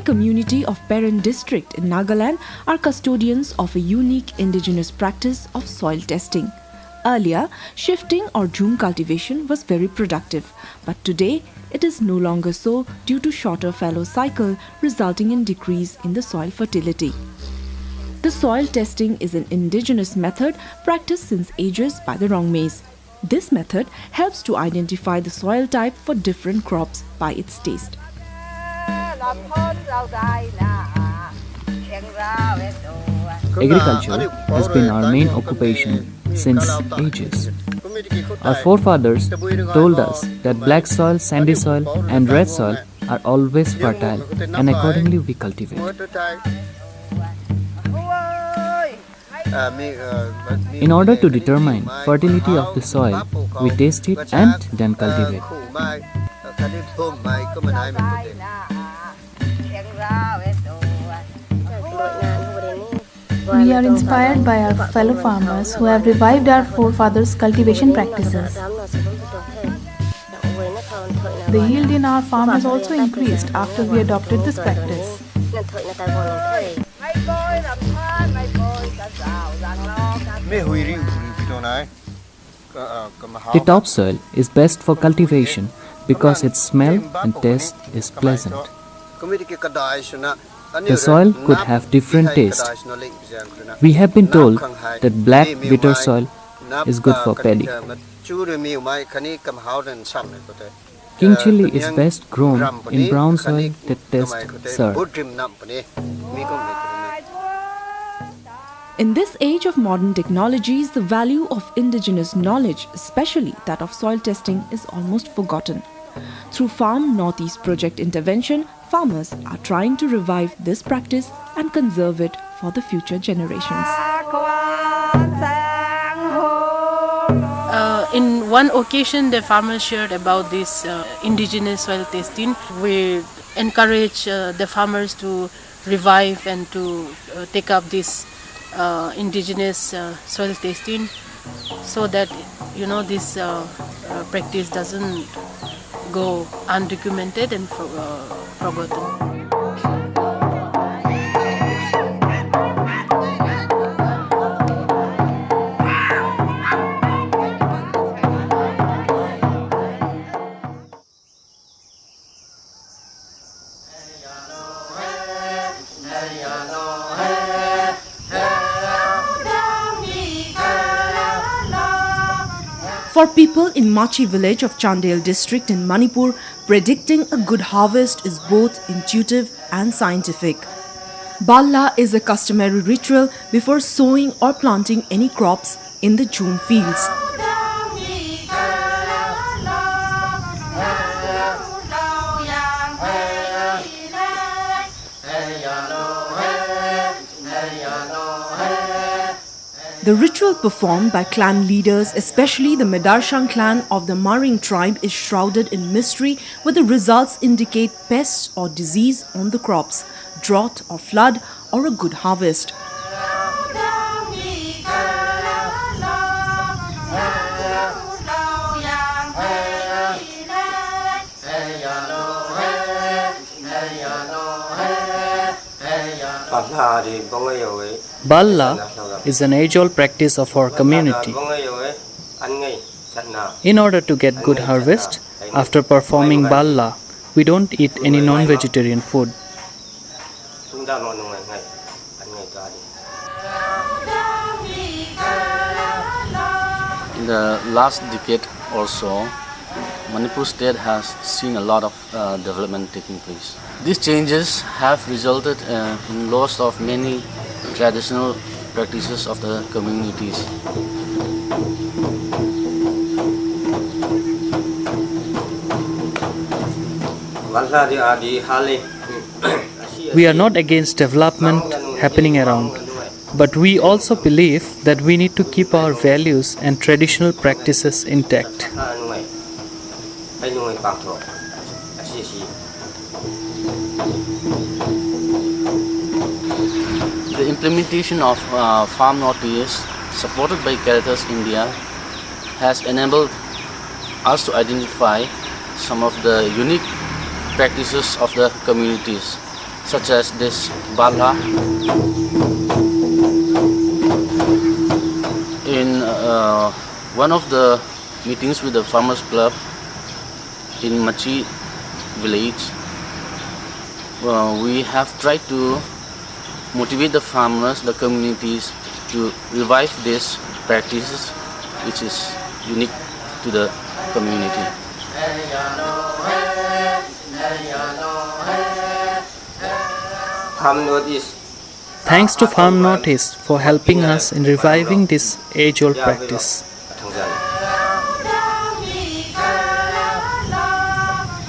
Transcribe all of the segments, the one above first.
Kamai community of Peran district in Nagaland are custodians of a unique indigenous practice of soil testing. Earlier, shifting or jhum cultivation was very productive, but today it is no longer so due to shorter fallow cycle resulting in decrease in the soil fertility. The soil testing is an indigenous method practiced since ages by the Rongmays. This method helps to identify the soil type for different crops by its taste. Agriculture has been our main occupation since ages. Our forefathers told us that black soil, sandy soil and red soil are always fertile, and accordingly we cultivate. In order to determine fertility of the soil, we taste it and then cultivate. We are inspired by our fellow farmers who have revived our forefathers' cultivation practices. The yield in our farm has also increased after we adopted this practice. The topsoil is best for cultivation because its smell and taste is pleasant. The soil could have different taste. We have been told that black bitter soil is good for paddy. King chili is best grown in brown soil that tastes sour. In this age of modern technologies, the value of indigenous knowledge, especially that of soil testing, is almost forgotten. Through Farm Northeast Project intervention, farmers are trying to revive this practice and conserve it for the future generations. In one occasion, the farmers shared about this indigenous soil testing. We encourage the farmers to revive and to take up this indigenous soil testing, so that this practice doesn't go undocumented and forgotten. For people in Machi village of Chandel district in Manipur, predicting a good harvest is both intuitive and scientific. Balla is a customary ritual before sowing or planting any crops in the June fields. The ritual performed by clan leaders, especially the Medarshan clan of the Maring tribe, is shrouded in mystery, where the results indicate pests or disease on the crops, drought or flood, or a good harvest. Balla is an age-old practice of our community. In order to get good harvest, after performing Balla, we don't eat any non-vegetarian food. In the last decade or so, Manipur state has seen a lot of development taking place. These changes have resulted in loss of many traditional practices of the communities. We are not against development happening around, but we also believe that we need to keep our values and traditional practices intact. The implementation of Farm Northeast, supported by Caritas India, has enabled us to identify some of the unique practices of the communities, such as this Bala. In one of the meetings with the Farmers Club in Machi village, we have tried to motivate the farmers, the communities to revive these practices which is unique to the community. Thanks to Farm Notice for helping us in reviving this age-old practice.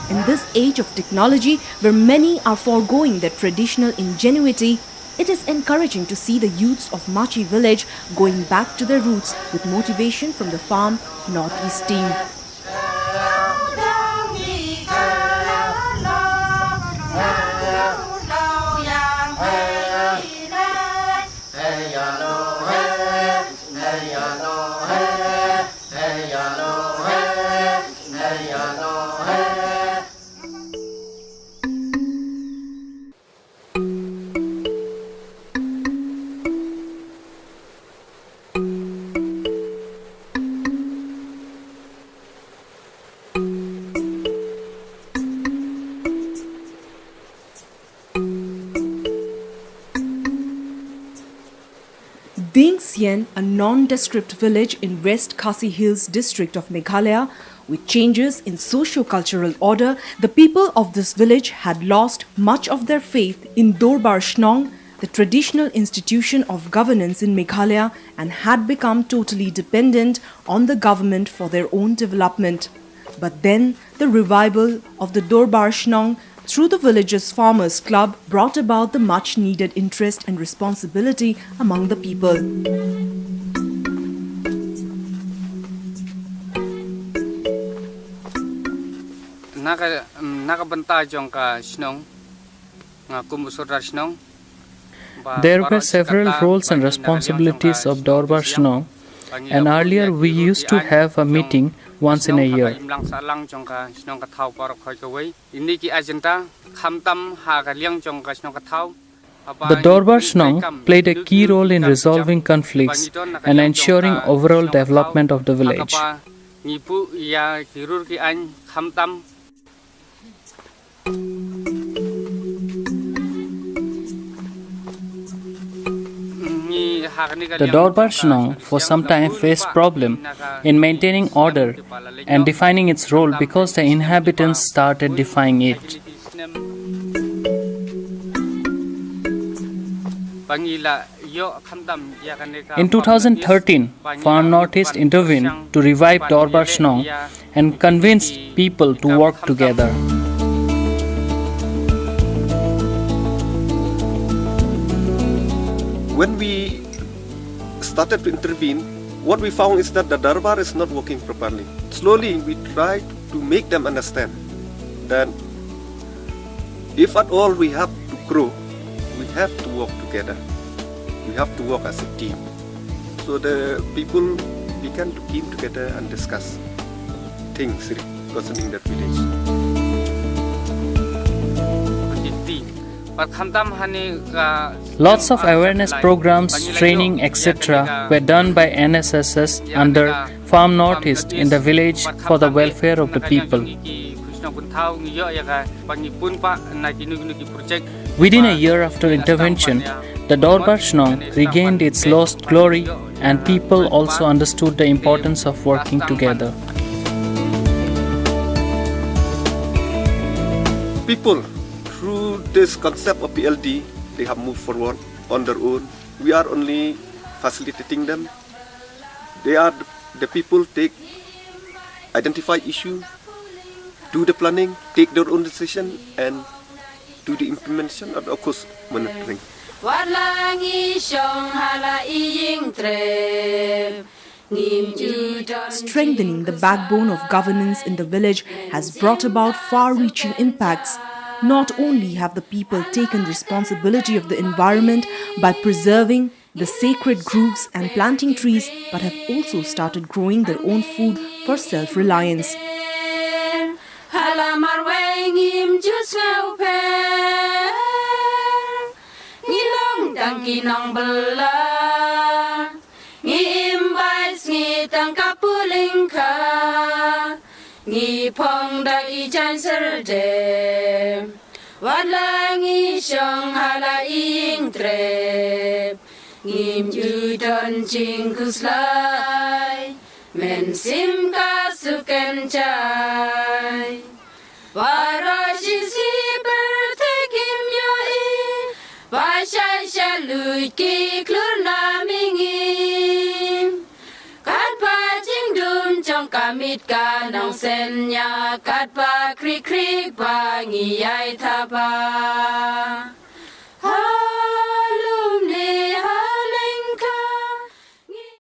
In this age of technology, where many are foregoing their traditional ingenuity, it is encouraging to see the youths of Machi village going back to their roots with motivation from the Farm Northeast team. Ding Sien, a nondescript village in West Khasi Hills district of Meghalaya, with changes in socio-cultural order, the people of this village had lost much of their faith in Dorbar Shnong, the traditional institution of governance in Meghalaya, and had become totally dependent on the government for their own development. But then, the revival of the Dorbar Shnong through the village's farmers' club brought about the much-needed interest and responsibility among the people. There were several roles and responsibilities of Dorbar Shnong, and earlier we used to have a meeting once in a year. The Dorbar Shnong played a key role in resolving conflicts and ensuring overall development of the village. The Dorbar Shnong for some time faced problem in maintaining order and defining its role because the inhabitants started defying it. In 2013, Farm Northeast intervened to revive Dorbar Shnong and convinced people to work together. When we started to intervene, what we found is that the Darbar is not working properly. Slowly, we tried to make them understand that if at all we have to grow, we have to work together. We have to work as a team. So the people began to come together and discuss things concerning that village. Lots of awareness programs, training, etc. were done by NSSS under Farm Northeast in the village for the welfare of the people. Within a year after intervention, the Dorbar Shnong regained its lost glory and people also understood the importance of working together. People, through this concept of PLD, they have moved forward on their own. We are only facilitating them. They are the people identify issue, do the planning, take their own decision, and do the implementation and of course monitoring. Strengthening the backbone of governance in the village has brought about far-reaching impacts. Not only have the people taken responsibility of the environment by preserving the sacred groves and planting trees, but have also started growing their own food for self-reliance. kinong bela ngi imbai ngi tang kapuling kha ngi phong da i chan ser de wala ngi shong hala ing tre ngim yu don jing kuslai men sim ka suken chai warashi si per tekim yo i wa sha sha lui ki klur na mingi kat pa jing dun trong kamit ka nong sen nya kat pa krik krik pa ngi ai tha pa